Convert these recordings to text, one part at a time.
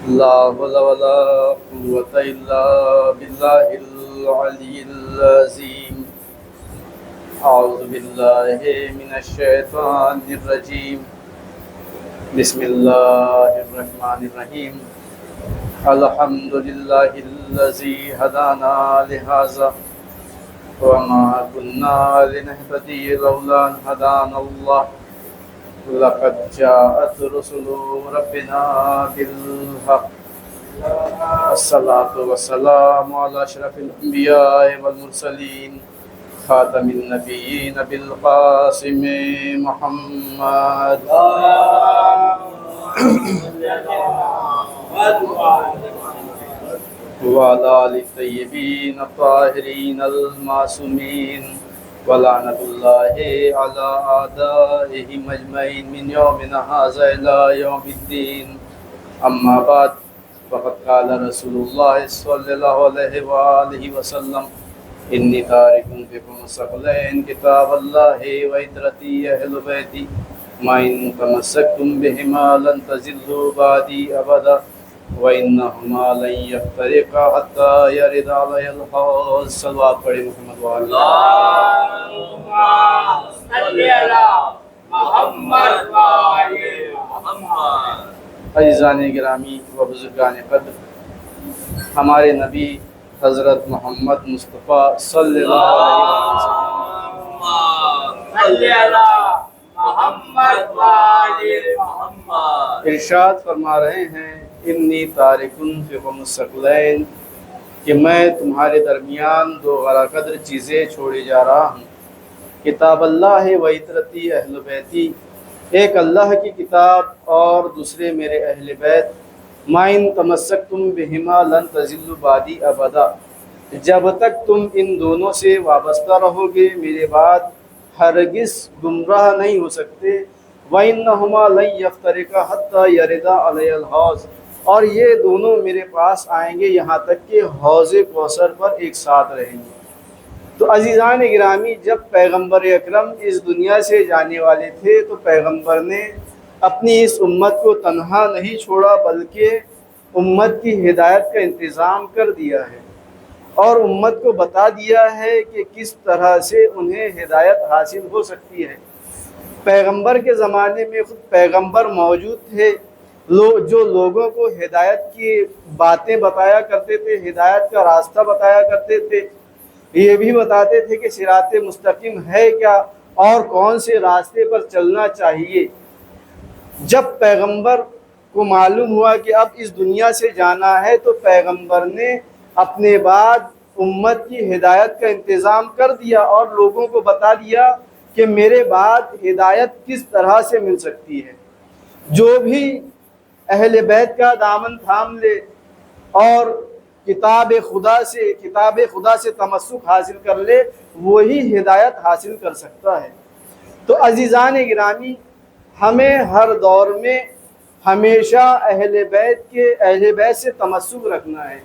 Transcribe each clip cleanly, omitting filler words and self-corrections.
لا حول ولا قوة إلا بالله العلي العظيم. أعوذ بالله من الشيطان الرجيم. بسم الله الرحمن الرحيم. الحمد لله الذي هدانا لهذا وما كنا لنهتدي لولا أن هدانا الله. لقد جاءت رسل ربنا بالحق. الصلاة والسلام على أشرف الأنبياء والمرسلين خاتم النبيين بالقاسم محمد وعلى آل الطيبين الطاهرين المعصومين ولعنة الله على أعدائهم أجمعين من يومنا هذا إلى يوم الدين. أما بعد فقد قال رسول الله صلى الله عليه وآله وسلم إني تارك فيكم الثقلين كتاب الله وعترتي أهل بيتي ما إن تمسكتم بهما لن تزلوا بعدي أبدا وإنهما لن يفترقا حتى يرد علي الحوض. صلوات پڑھیں محمد وآلہ. اللهم صل على محمد وآل محمد. عزیزان گرامی و بزرگان قدر، ہمارے نبی حضرت محمد مصطفیٰ صلی اللہ علیہ وسلم اللهم صل على محمد وآل محمد. ارشاد فرما رہے ہیں انی تارکن فیکم الثقلین، کہ میں تمہارے درمیان دو غرا قدر چیزیں چھوڑے جا رہا ہوں. کتاب اللہ و عترتی اہل بیتی، ایک اللہ کی کتاب اور دوسرے میرے اہل بیت. ما ان تمسکتم بہما لن تزلوا بعدی ابدا، جب تک تم ان دونوں سے وابستہ رہو گے میرے بعد ہرگز گمراہ نہیں ہو سکتے. وَإِنَّهُمَا لَن يَفْتَرِقَا حَتَّى يَرِدَا عَلَيَّ الْحَوْض، اور یہ دونوں میرے پاس آئیں گے یہاں تک کہ حوض کوثر پر ایک ساتھ رہیں گے. تو عزیزان گرامی، جب پیغمبر اکرم اس دنیا سے جانے والے تھے تو پیغمبر نے اپنی اس امت کو تنہا نہیں چھوڑا، بلکہ امت کی ہدایت کا انتظام کر دیا ہے اور امت کو بتا دیا ہے کہ کس طرح سے انہیں ہدایت حاصل ہو سکتی ہے. پیغمبر کے زمانے میں خود پیغمبر موجود تھے جو لوگوں کو ہدایت کی باتیں بتایا کرتے تھے، ہدایت کا راستہ بتایا کرتے تھے، یہ بھی بتاتے تھے کہ صراط مستقیم ہے کیا اور کون سے راستے پر چلنا چاہیے. جب پیغمبر کو معلوم ہوا کہ اب اس دنیا سے جانا ہے تو پیغمبر نے اپنے بعد امت کی ہدایت کا انتظام کر دیا اور لوگوں کو بتا دیا کہ میرے بعد ہدایت کس طرح سے مل سکتی ہے. جو بھی اہل بیت کا دامن تھام لے اور کتاب خدا سے تمسک حاصل کر لے وہی ہدایت حاصل کر سکتا ہے. تو عزیزان گرامی، ہمیں ہر دور میں ہمیشہ اہل بیت سے تمسک رکھنا ہے.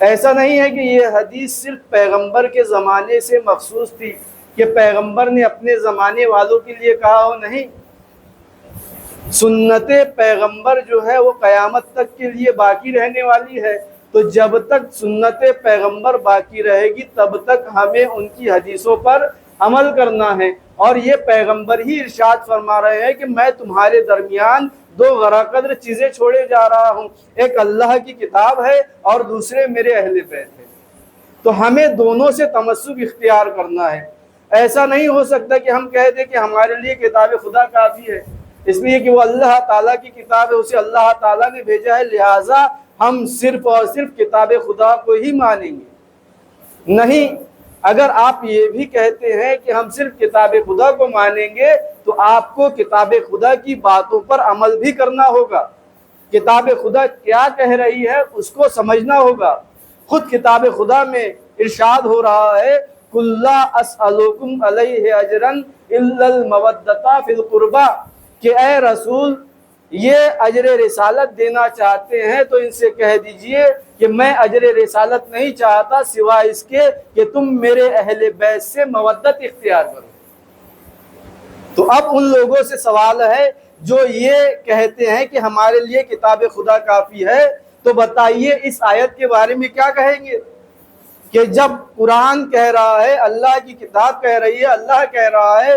ایسا نہیں ہے کہ یہ حدیث صرف پیغمبر کے زمانے سے مخصوص تھی کہ پیغمبر نے اپنے زمانے والوں کے لیے کہا ہو، نہیں. سنت پیغمبر جو ہے وہ قیامت تک کے لیے باقی رہنے والی ہے. تو جب تک سنت پیغمبر باقی رہے گی تب تک ہمیں ان کی حدیثوں پر عمل کرنا ہے. اور یہ پیغمبر ہی ارشاد فرما رہے ہیں کہ میں تمہارے درمیان دو غرا قدر چیزیں چھوڑے جا رہا ہوں، ایک اللہ کی کتاب ہے اور دوسرے میرے اہل بیت ہے. تو ہمیں دونوں سے تمسک اختیار کرنا ہے. ایسا نہیں ہو سکتا کہ ہم کہہ دیں کہ ہمارے لیے کتاب خدا کافی ہے، اس لیے کہ وہ اللہ تعالیٰ کی کتاب ہے، اسے اللہ تعالیٰ نے بھیجا ہے، لہٰذا ہم صرف اور صرف کتاب خدا کو ہی مانیں گے. نہیں، اگر آپ یہ بھی کہتے ہیں کہ ہم صرف کتاب خدا کو مانیں گے تو آپ کو کتاب خدا کی باتوں پر عمل بھی کرنا ہوگا. کتاب خدا کیا کہہ رہی ہے اس کو سمجھنا ہوگا. خود کتاب خدا میں ارشاد ہو رہا ہے قُل لَا أَسْأَلُكُمْ عَلَيْهِ أَجْرًا إِلَّا الْمَوَدَّةَ فِي الْقُرْبَى، کہ اے رسول یہ اجر رسالت دینا چاہتے ہیں تو ان سے کہہ دیجئے کہ میں اجر رسالت نہیں چاہتا سوائے اس کے کہ تم میرے اہل بیت سے مودت اختیار کرو. تو اب ان لوگوں سے سوال ہے جو یہ کہتے ہیں کہ ہمارے لیے کتاب خدا کافی ہے، تو بتائیے اس آیت کے بارے میں کیا کہیں گے کہ جب قرآن کہہ رہا ہے، اللہ کی کتاب کہہ رہی ہے، اللہ کہہ رہا ہے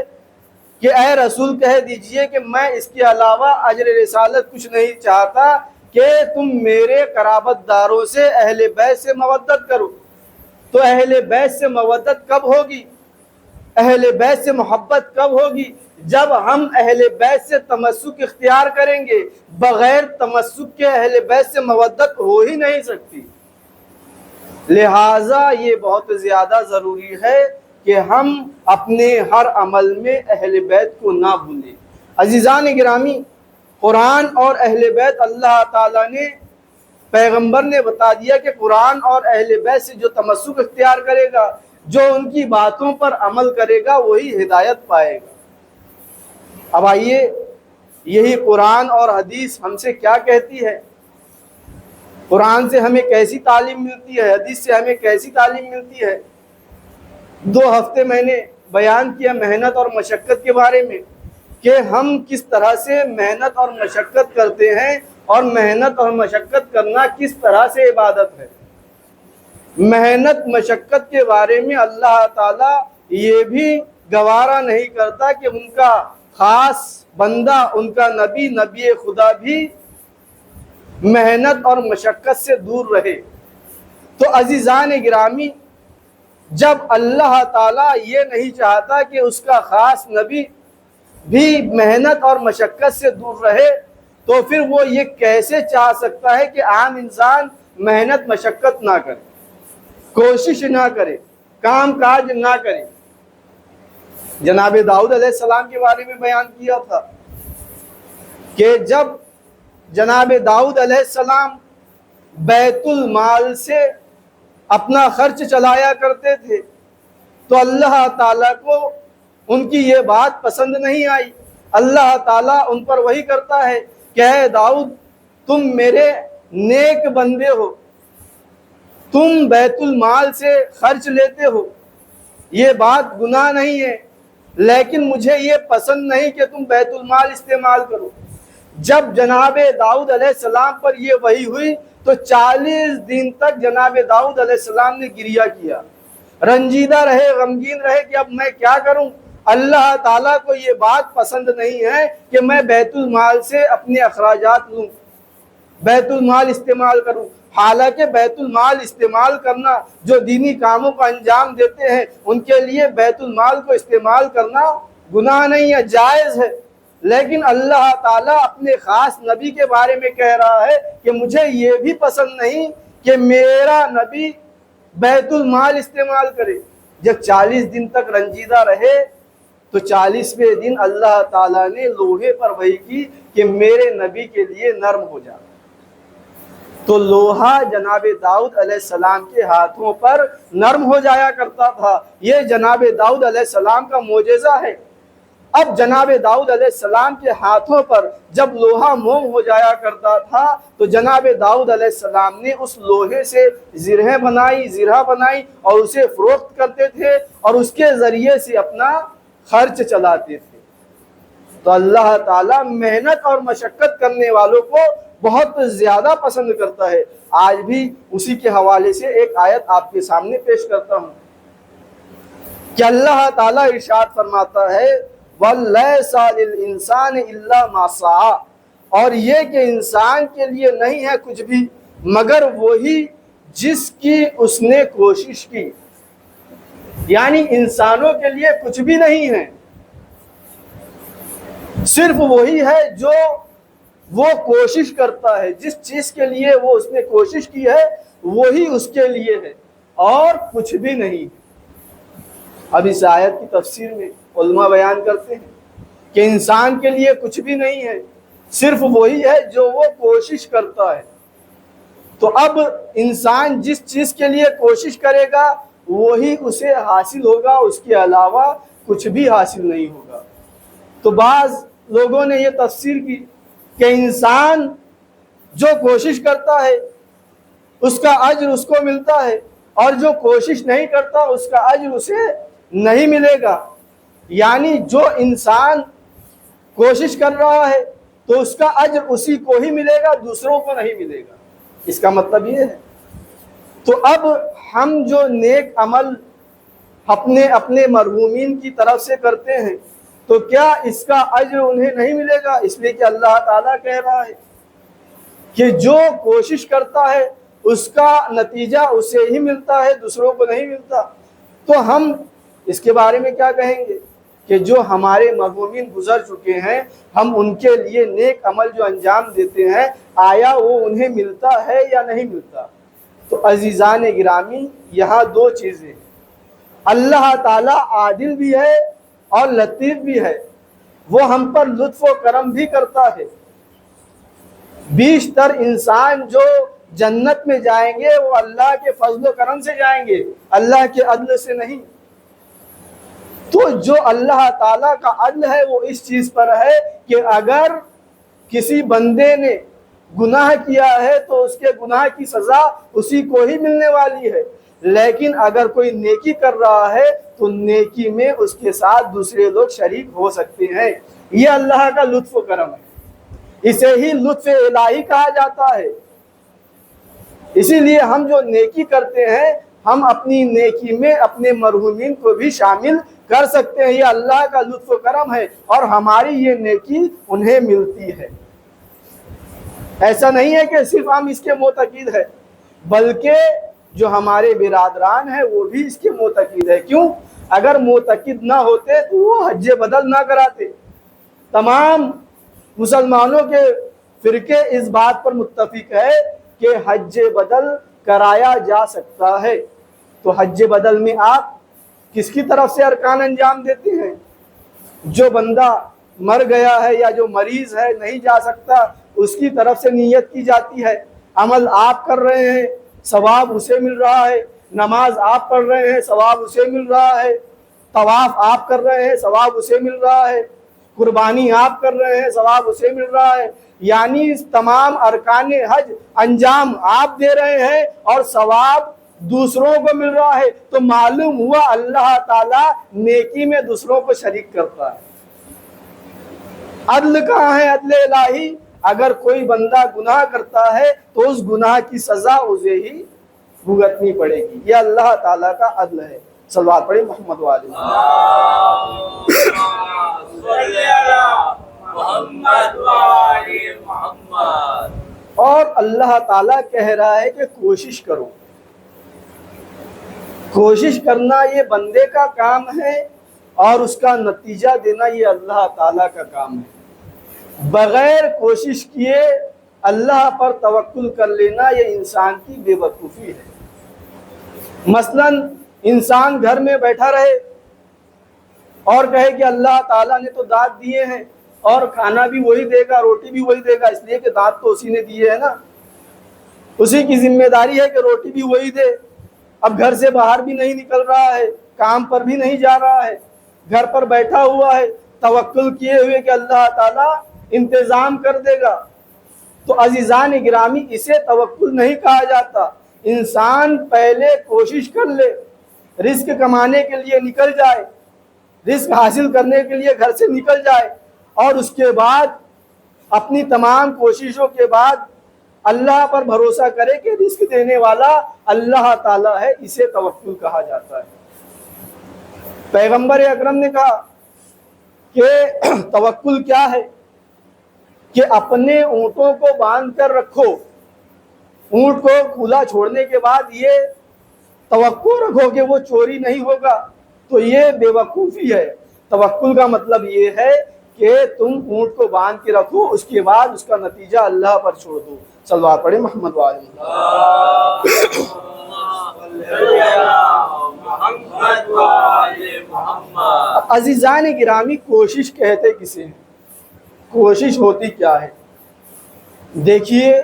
کہ اے رسول کہہ دیجئے کہ میں اس کے علاوہ اجر رسالت کچھ نہیں چاہتا کہ تم میرے قرابت داروں سے، اہل بیت سے مودت کرو۔ تو اہل بیت سے مودت کب ہوگی؟ اہل بیت سے محبت کب ہوگی؟ جب ہم اہل بیت سے تمسک اختیار کریں گے۔ بغیر تمسک کے اہل بیت سے مودت ہو ہی نہیں سکتی۔ لہٰذا یہ بہت زیادہ ضروری ہے کہ ہم اپنے ہر عمل میں اہل بیت کو نہ بھولیں۔ عزیزان گرامی، قرآن اور اہل بیت اللہ تعالیٰ نے، پیغمبر نے بتا دیا کہ قرآن اور اہل بیت سے جو تمسک اختیار کرے گا، جو ان کی باتوں پر عمل کرے گا، وہی ہدایت پائے گا۔ اب آئیے، یہی قرآن اور حدیث ہم سے کیا کہتی ہے؟ قرآن سے ہمیں کیسی تعلیم ملتی ہے؟ حدیث سے ہمیں کیسی تعلیم ملتی ہے؟ 2 ہفتے میں نے بیان کیا محنت اور مشقت کے بارے میں کہ ہم کس طرح سے محنت اور مشقت کرتے ہیں، اور محنت اور مشقت کرنا کس طرح سے عبادت ہے۔ محنت مشقت کے بارے میں اللہ تعالیٰ یہ بھی گوارا نہیں کرتا کہ ان کا خاص بندہ، ان کا نبی خدا بھی محنت اور مشقت سے دور رہے۔ تو عزیزان گرامی، جب اللہ تعالیٰ یہ نہیں چاہتا کہ اس کا خاص نبی بھی محنت اور مشقت سے دور رہے، تو پھر وہ یہ کیسے چاہ سکتا ہے کہ عام انسان محنت مشقت نہ کرے، کوشش نہ کرے، کام کاج نہ کرے۔ جناب داؤد علیہ السلام کے بارے میں بیان کیا تھا کہ جب جناب داؤد علیہ السلام بیت المال سے اپنا خرچ چلایا کرتے تھے، تو اللہ تعالیٰ کو ان کی یہ بات پسند نہیں آئی۔ اللہ تعالیٰ ان پر وہی کرتا ہے کہ اے داؤد، تم میرے نیک بندے ہو، تم بیت المال سے خرچ لیتے ہو، یہ بات گناہ نہیں ہے، لیکن مجھے یہ پسند نہیں کہ تم بیت المال استعمال کرو۔ جب جناب داؤد علیہ السلام پر یہ وحی ہوئی تو 40 دن تک جناب داؤد علیہ السلام نے گریہ کیا، رنجیدہ رہے، غمگین رہے کہ اب میں کیا کروں۔ اللہ تعالیٰ کو یہ بات پسند نہیں ہے کہ میں بیت المال سے اپنے اخراجات لوں، بیت المال استعمال کروں۔ حالانکہ بیت المال استعمال کرنا، جو دینی کاموں کا انجام دیتے ہیں ان کے لیے بیت المال کو استعمال کرنا گناہ نہیں ہے، جائز ہے۔ لیکن اللہ تعالیٰ اپنے خاص نبی کے بارے میں کہہ رہا ہے کہ مجھے یہ بھی پسند نہیں کہ میرا نبی بیت المال استعمال کرے۔ جب 40 دن تک رنجیدہ رہے تو 40ویں دن اللہ تعالیٰ نے لوہے پر وحی کی کہ میرے نبی کے لیے نرم ہو جا۔ تو لوہا جناب داؤد علیہ السلام کے ہاتھوں پر نرم ہو جایا کرتا تھا۔ یہ جناب داؤد علیہ السلام کا معجزہ ہے۔ اب جناب داؤد علیہ السلام کے ہاتھوں پر جب لوہا موم ہو جایا کرتا تھا تو جناب داؤد علیہ السلام نے اس لوہے سے زرہ بنائی اور اسے فروخت کرتے تھے اور اس کے ذریعے سے اپنا خرچ چلاتے تھے۔ تو اللہ تعالیٰ محنت اور مشقت کرنے والوں کو بہت زیادہ پسند کرتا ہے۔ آج بھی اسی کے حوالے سے ایک آیت آپ کے سامنے پیش کرتا ہوں کہ اللہ تعالیٰ ارشاد فرماتا ہے وَلَيْسَ لِلْإِنسَانِ إِلَّا مَا سَعَىٰ، اور یہ کہ انسان کے لیے نہیں ہے کچھ بھی مگر وہی جس کی اس نے کوشش کی۔ یعنی انسانوں کے لیے کچھ بھی نہیں ہے، صرف وہی ہے جو وہ کوشش کرتا ہے، جس چیز کے لیے وہ اس نے کوشش کی ہے وہی اس کے لیے ہے، اور کچھ بھی نہیں۔ اب اس آیت کی تفسیر میں علماء بیان کرتے ہیں کہ انسان کے لیے کچھ بھی نہیں ہے، صرف وہی ہے جو وہ کوشش کرتا ہے۔ تو اب انسان جس چیز کے لیے کوشش کرے گا وہی اسے حاصل ہوگا، اس کے علاوہ کچھ بھی حاصل نہیں ہوگا۔ تو بعض لوگوں نے یہ تفسیر کی کہ انسان جو کوشش کرتا ہے اس کا اجر اس کو ملتا ہے، اور جو کوشش نہیں کرتا اس کا اجر اسے نہیں ملے گا۔ یعنی جو انسان کوشش کر رہا ہے تو اس کا اجر اسی کو ہی ملے گا، دوسروں کو نہیں ملے گا۔ اس کا مطلب یہ ہے۔ تو اب ہم جو نیک عمل اپنے اپنے مرحومین کی طرف سے کرتے ہیں تو کیا اس کا اجر انہیں نہیں ملے گا؟ اس لیے کہ اللہ تعالیٰ کہہ رہا ہے کہ جو کوشش کرتا ہے اس کا نتیجہ اسے ہی ملتا ہے، دوسروں کو نہیں ملتا۔ تو ہم اس کے بارے میں کیا کہیں گے کہ جو ہمارے مرحومین گزر چکے ہیں، ہم ان کے لیے نیک عمل جو انجام دیتے ہیں، آیا وہ انہیں ملتا ہے یا نہیں ملتا؟ تو عزیزان گرامی، یہاں دو چیزیں، اللہ تعالیٰ عادل بھی ہے اور لطیف بھی ہے، وہ ہم پر لطف و کرم بھی کرتا ہے۔ بیشتر انسان جو جنت میں جائیں گے وہ اللہ کے فضل و کرم سے جائیں گے، اللہ کے عدل سے نہیں۔ تو جو اللہ تعالیٰ کا عدل ہے وہ اس چیز پر ہے کہ اگر کسی بندے نے گناہ کیا ہے تو اس کے گناہ کی سزا اسی کو ہی ملنے والی ہے، لیکن اگر کوئی نیکی کر رہا ہے تو نیکی میں اس کے ساتھ دوسرے لوگ شریک ہو سکتے ہیں۔ یہ اللہ کا لطف و کرم ہے، اسے ہی لطف الہی کہا جاتا ہے۔ اسی لیے ہم جو نیکی کرتے ہیں ہم اپنی نیکی میں اپنے مرحومین کو بھی شامل کر سکتے ہیں، یہ اللہ کا لطف و کرم ہے اور ہماری یہ نیکی انہیں ملتی ہے۔ ایسا نہیں ہے کہ صرف ہم اس کے معتقد ہیں، بلکہ جو ہمارے برادران ہیں وہ بھی اس کے معتقد ہے۔ کیوں؟ اگر معتقد نہ ہوتے تو وہ حج بدل نہ کراتے۔ تمام مسلمانوں کے فرقے اس بات پر متفق ہے کہ حج بدل کرایا جا سکتا ہے۔ تو حج بدل میں آپ کس کی طرف سے ارکان انجام دیتے ہیں؟ جو بندہ مر گیا ہے یا جو مریض ہے نہیں جا سکتا اس کی طرف سے نیت کی جاتی ہے۔ عمل آپ کر رہے ہیں، ثواب اسے مل رہا ہے، نماز آپ پڑھ رہے ہیں، ثواب اسے مل رہا ہے، طواف آپ کر رہے ہیں، ثواب اسے مل رہا ہے، قربانی آپ کر رہے ہیں، ثواب اسے مل رہا ہے، یعنی تمام ارکان حج انجام آپ دے رہے ہیں اور ثواب دوسروں کو مل رہا ہے۔ تو معلوم ہوا اللہ تعالیٰ نیکی میں دوسروں کو شریک کرتا ہے۔ عدل کہاں ہے؟ عدل الہی، اگر کوئی بندہ گناہ کرتا ہے تو اس گناہ کی سزا اسے ہی بھگتنی پڑے گی۔ یہ اللہ تعالیٰ کا عدل ہے۔ صلوات پڑھیں محمد والے اور اللہ تعالیٰ کہہ رہا ہے کہ کوشش کرو۔ کوشش کرنا یہ بندے کا کام ہے اور اس کا نتیجہ دینا یہ اللہ تعالیٰ کا کام ہے۔ بغیر کوشش کیے اللہ پر توکل کر لینا یہ انسان کی بے وقوفی ہے۔ مثلا انسان گھر میں بیٹھا رہے اور کہے کہ اللہ تعالیٰ نے تو دانت دیے ہیں اور کھانا بھی وہی دے گا، روٹی بھی وہی دے گا، اس لیے کہ دانت تو اسی نے دیے ہیں نا، اسی کی ذمہ داری ہے کہ روٹی بھی وہی دے۔ اب گھر سے باہر بھی نہیں نکل رہا ہے، کام پر بھی نہیں جا رہا ہے، گھر پر بیٹھا ہوا ہے توکل کیے ہوئے کہ اللہ تعالیٰ انتظام کر دے گا۔ تو عزیزان گرامی اسے توکل نہیں کہا جاتا۔ انسان پہلے کوشش کر لے، رزق کمانے کے لیے نکل جائے، رزق حاصل کرنے کے لیے گھر سے نکل جائے اور اس کے بعد اپنی تمام کوششوں کے بعد اللہ پر بھروسہ کرے کہ رزق دینے والا اللہ تعالیٰ ہے، اسے توکل کہا جاتا ہے۔ پیغمبر اکرم نے کہا کہ توکل کیا ہے؟ کہ اپنے اونٹوں کو باندھ کر رکھو، اونٹ کو کھلا چھوڑنے کے بعد یہ توقع رکھو کہ وہ چوری نہیں ہوگا، تو یہ بے وقوفی ہے۔ توکل کا مطلب یہ ہے کہ تم اونٹ کو باندھ کے رکھو، اس کے بعد اس کا نتیجہ اللہ پر چھوڑ دو۔ صلوات پڑھیں محمد والے عزیزان گرامی، کوشش کہتے کسے ہیں؟ کوشش ہوتی کیا ہے؟ دیکھیے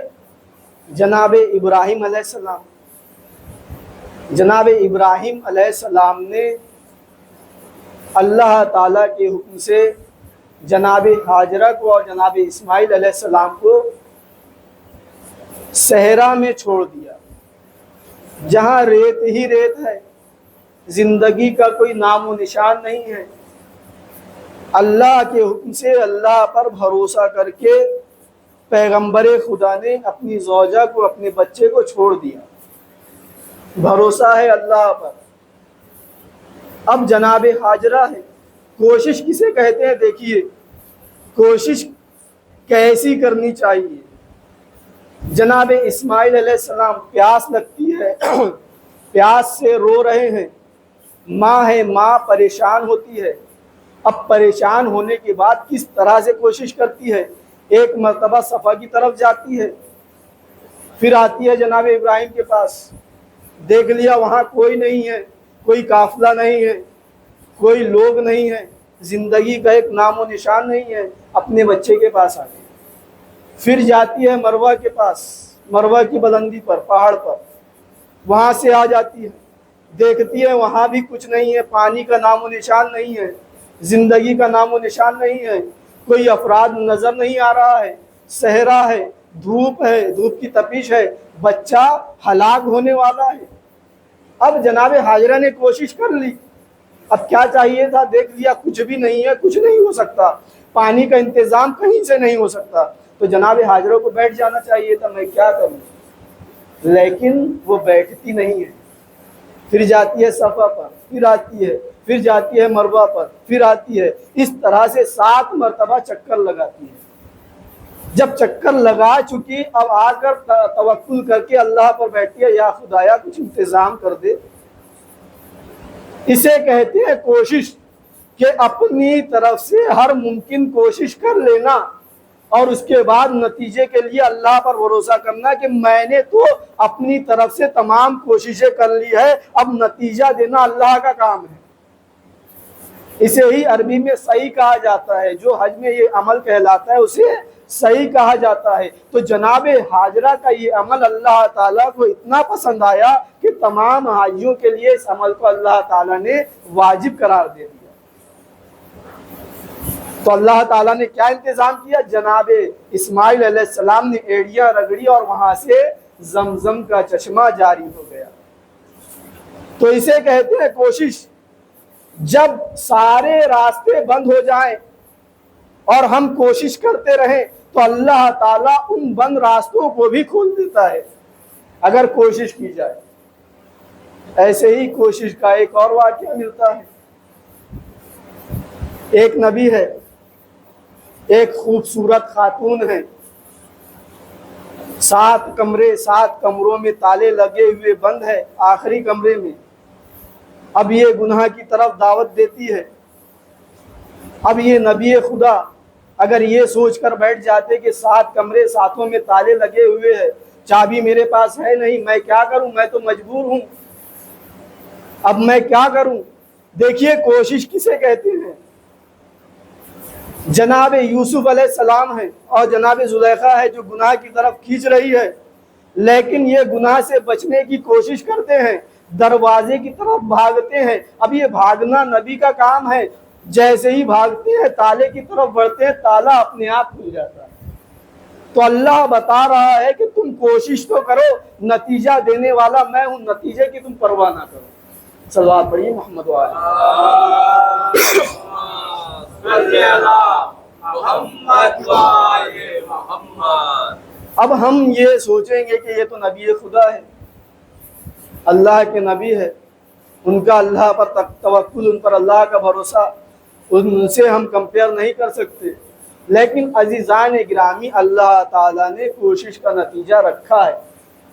جناب ابراہیم علیہ السلام، جناب ابراہیم علیہ السلام نے اللہ تعالیٰ کے حکم سے جناب ہاجرہ کو اور جناب اسماعیل علیہ السلام کو صحرا میں چھوڑ دیا، جہاں ریت ہی ریت ہے، زندگی کا کوئی نام و نشان نہیں ہے۔ اللہ کے حکم سے اللہ پر بھروسہ کر کے پیغمبر خدا نے اپنی زوجہ کو اپنے بچے کو چھوڑ دیا، بھروسہ ہے اللہ پر۔ اب جناب ہاجرہ ہے، کوشش کسے کہتے ہیں؟ دیکھیے کوشش کیسی کرنی چاہیے۔ جناب اسماعیل علیہ السلام پیاس لگتی ہے، پیاس سے رو رہے ہیں، ماں ہے، ماں پریشان ہوتی ہے۔ اب پریشان ہونے کے بعد کس طرح سے کوشش کرتی ہے؟ ایک مرتبہ صفا کی طرف جاتی ہے، پھر آتی ہے جناب ابراہیم کے پاس، دیکھ لیا وہاں کوئی نہیں ہے، کوئی قافلہ نہیں ہے، کوئی لوگ نہیں ہے، زندگی کا ایک نام و نشان نہیں ہے، اپنے بچے کے پاس آ گئی۔ پھر جاتی ہے مروہ کے پاس، مروہ کی بلندی پر، پہاڑ پر، وہاں سے آ جاتی ہے، دیکھتی ہے وہاں بھی کچھ نہیں ہے، پانی کا نام و نشان نہیں ہے، زندگی کا نام و نشان نہیں ہے، کوئی افراد نظر نہیں آ رہا ہے، صحرا ہے، دھوپ ہے، دھوپ کی تپش ہے، بچہ ہلاک ہونے والا ہے۔ اب جناب ہاجرہ نے کوشش کر لی، اب کیا چاہیے تھا؟ دیکھ لیا کچھ بھی نہیں ہے، کچھ نہیں ہو سکتا، پانی کا انتظام کہیں سے نہیں ہو سکتا، تو جناب ہاجرہ کو بیٹھ جانا چاہیے تھا، میں کیا کروں؟ لیکن وہ بیٹھتی نہیں ہے، پھر جاتی ہے صفا پر، پھر آتی ہے، پھر جاتی ہے مروہ پر، پھر آتی ہے، اس طرح سے 7 مرتبہ چکر لگاتی ہے۔ جب چکر لگا چکی، اب آ کر توکل کر کے اللہ پر بیٹھی ہے، یا خدایا کچھ انتظام کر دے۔ اسے کہتے ہیں کوشش، کہ اپنی طرف سے ہر ممکن کوشش کر لینا اور اس کے بعد نتیجے کے لیے اللہ پر بھروسہ کرنا کہ میں نے تو اپنی طرف سے تمام کوششیں کر لی ہے، اب نتیجہ دینا اللہ کا کام ہے۔ اسے ہی عربی میں صحیح کہا جاتا ہے، جو حج میں یہ عمل کہلاتا ہے اسے صحیح کہا جاتا ہے۔ تو جناب ہاجرہ کا یہ عمل اللہ تعالیٰ کو اتنا پسند آیا کہ تمام حاجیوں کے لیے اس عمل کو اللہ تعالیٰ نے واجب قرار دے دیا۔ تو اللہ تعالیٰ نے کیا انتظام کیا؟ جناب اسماعیل علیہ السلام نے ایڑیاں رگڑی اور وہاں سے زمزم کا چشمہ جاری ہو گیا۔ تو اسے کہتے ہیں کوشش۔ جب سارے راستے بند ہو جائیں اور ہم کوشش کرتے رہیں تو اللہ تعالیٰ ان بند راستوں کو بھی کھول دیتا ہے اگر کوشش کی جائے۔ ایسے ہی کوشش کا ایک اور واقعہ ملتا ہے۔ ایک نبی ہے، ایک خوبصورت خاتون ہے، 7 کمرے، 7 کمروں میں تالے لگے ہوئے بند ہے، آخری کمرے میں۔ اب یہ گناہ کی طرف دعوت دیتی ہے۔ اب یہ نبی خدا اگر یہ سوچ کر بیٹھ جاتے کہ 7 کمرے، 7 میں تالے لگے ہوئے ہیں، چابی میرے پاس ہے نہیں، میں کیا کروں؟ میں تو مجبور ہوں، اب میں کیا کروں؟ دیکھیے کوشش کسے کہتے ہیں؟ جناب یوسف علیہ السلام ہے اور جناب زلیخا ہے جو گناہ کی طرف کھینچ رہی ہے، لیکن یہ گناہ سے بچنے کی کوشش کرتے ہیں، دروازے کی طرف بھاگتے ہیں۔ اب یہ بھاگنا نبی کا کام ہے، جیسے ہی بھاگتے ہیں تالے کی طرف بڑھتے ہیں، تالا اپنے آپ کھل جاتا ہے۔ تو اللہ بتا رہا ہے کہ تم کوشش تو کرو، نتیجہ دینے والا میں ہوں، نتیجے کی تم پرواہ نہ کرو۔ صلوات پڑھیے محمد وعلی محمد وعلی محمد۔ اب ہم یہ سوچیں گے کہ یہ تو نبی خدا ہے، اللہ کے نبی ہے، ان کا اللہ پر توکل، ان پر اللہ کا بھروسہ، ان سے ہم کمپیئر نہیں کر سکتے۔ لیکن عزیزان گرامی، اللہ تعالیٰ نے کوشش کا نتیجہ رکھا ہے۔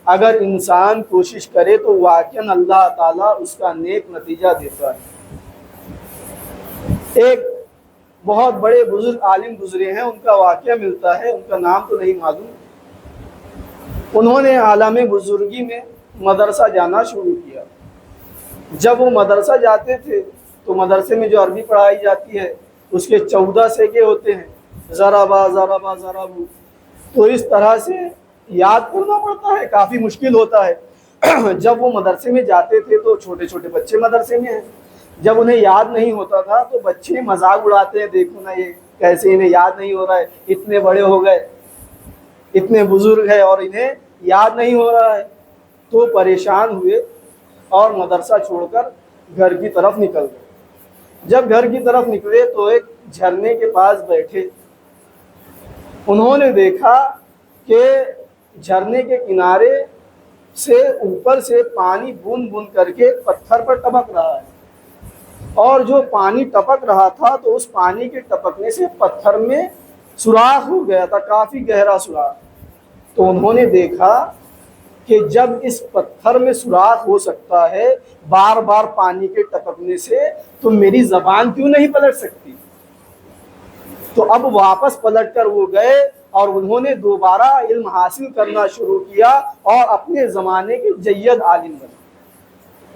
اگر انسان کوشش کرے تو واقعاً اللہ تعالیٰ اس کا نیک نتیجہ دیتا ہے۔ ایک بہت بڑے بزرگ عالم گزرے ہیں، ان کا واقعہ ملتا ہے، ان کا نام تو نہیں معلوم۔ انہوں نے عالم بزرگی میں مدرسہ جانا شروع کیا۔ جب وہ مدرسہ جاتے تھے تو مدرسے میں جو عربی پڑھائی جاتی ہے اس کے 14 سیکے ہوتے ہیں، ضربا ضربا ضربو، تو اس طرح سے یاد کرنا پڑتا ہے، کافی مشکل ہوتا ہے۔ جب وہ مدرسے میں جاتے تھے تو چھوٹے چھوٹے بچے مدرسے میں ہیں، جب انہیں یاد نہیں ہوتا تھا تو بچے مذاق اڑاتے ہیں، دیکھو نا یہ کیسے انہیں یاد نہیں ہو رہا ہے، اتنے بڑے ہو گئے، اتنے بزرگ ہیں اور انہیں یاد نہیں ہو رہا ہے۔ تو پریشان ہوئے اور مدرسہ چھوڑ کر گھر کی طرف نکل گئے۔ جب گھر کی طرف نکلے تو ایک جھرنے کے پاس بیٹھے، انہوں نے دیکھا کہ جھرنے کے کنارے سے اوپر سے پانی بوند بوند کر کے پتھر پر ٹپک رہا ہے، اور جو پانی ٹپک رہا تھا تو اس پانی کے ٹپکنے سے پتھر میں سوراخ ہو گیا تھا، کافی گہرا سوراخ۔ تو انہوں نے دیکھا کہ جب اس پتھر میں سوراخ ہو سکتا ہے بار بار پانی کے ٹپکنے سے، تو میری زبان کیوں نہیں پلٹ سکتی؟ تو اب واپس پلٹ کر وہ گئے اور انہوں نے دوبارہ علم حاصل کرنا شروع کیا اور اپنے زمانے کے جید عالم بنے۔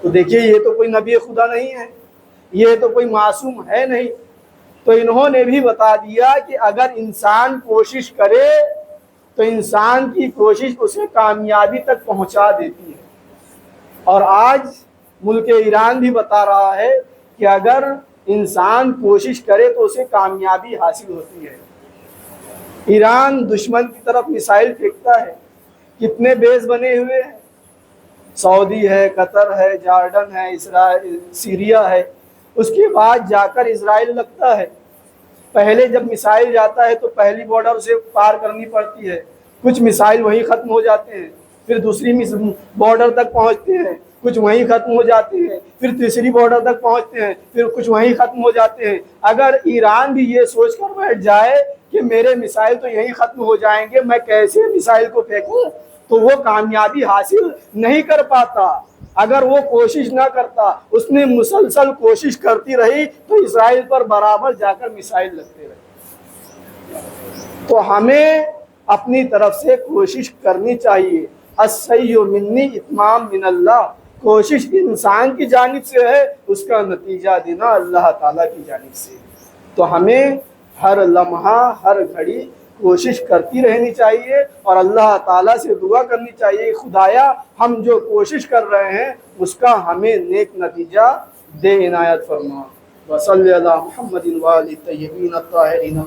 تو دیکھیے، یہ تو کوئی نبی خدا نہیں ہے، یہ تو کوئی معصوم ہے نہیں، تو انہوں نے بھی بتا دیا کہ اگر انسان کوشش کرے تو انسان کی کوشش اسے کامیابی تک پہنچا دیتی ہے۔ اور آج ملک ایران بھی بتا رہا ہے کہ اگر انسان کوشش کرے تو اسے کامیابی حاصل ہوتی ہے۔ ایران دشمن کی طرف میسائل پھینکتا ہے، کتنے بیس بنے ہوئے ہیں، سعودی ہے، قطر ہے، جارڈن ہے، اسرائیل، سیریا ہے، اس کے بعد جا کر اسرائیل لگتا ہے۔ پہلے جب میسائل جاتا ہے تو پہلی بارڈر سے پار کرنی پڑتی ہے، کچھ میسائل وہیں ختم ہو جاتے ہیں، پھر دوسری بارڈر تک پہنچتے ہیں، کچھ وہیں ختم ہو جاتے ہیں، پھر تیسری بارڈر تک پہنچتے ہیں، پھر کچھ وہیں ختم ہو جاتے ہیں۔ اگر ایران بھی یہ سوچ کر بیٹھ جائے کہ میرے میسائل تو یہیں ختم ہو جائیں گے، میں کیسے میسائل کو پھینکوں، تو وہ کامیابی حاصل نہیں کر پاتا۔ اگر وہ کوشش نہ کرتا، اس نے مسلسل کوشش کرتی رہی، تو اسرائیل پر برابر جا کر میسائل لگتے رہے۔ تو ہمیں اپنی طرف سے کوشش کرنی چاہیے۔ السعی منی اتمام من اللہ، کوشش انسان کی جانب سے ہے، اس کا نتیجہ دینا اللہ تعالیٰ کی جانب سے۔ تو ہمیں ہر لمحہ ہر گھڑی کوشش کرتی رہنی چاہیے اور اللہ تعالیٰ سے دعا کرنی چاہیے، خدایا ہم جو کوشش کر رہے ہیں اس کا ہمیں نیک نتیجہ دے عنایت فرما۔ وصلی علی محمد وآلہ الطیبین الطاہرین۔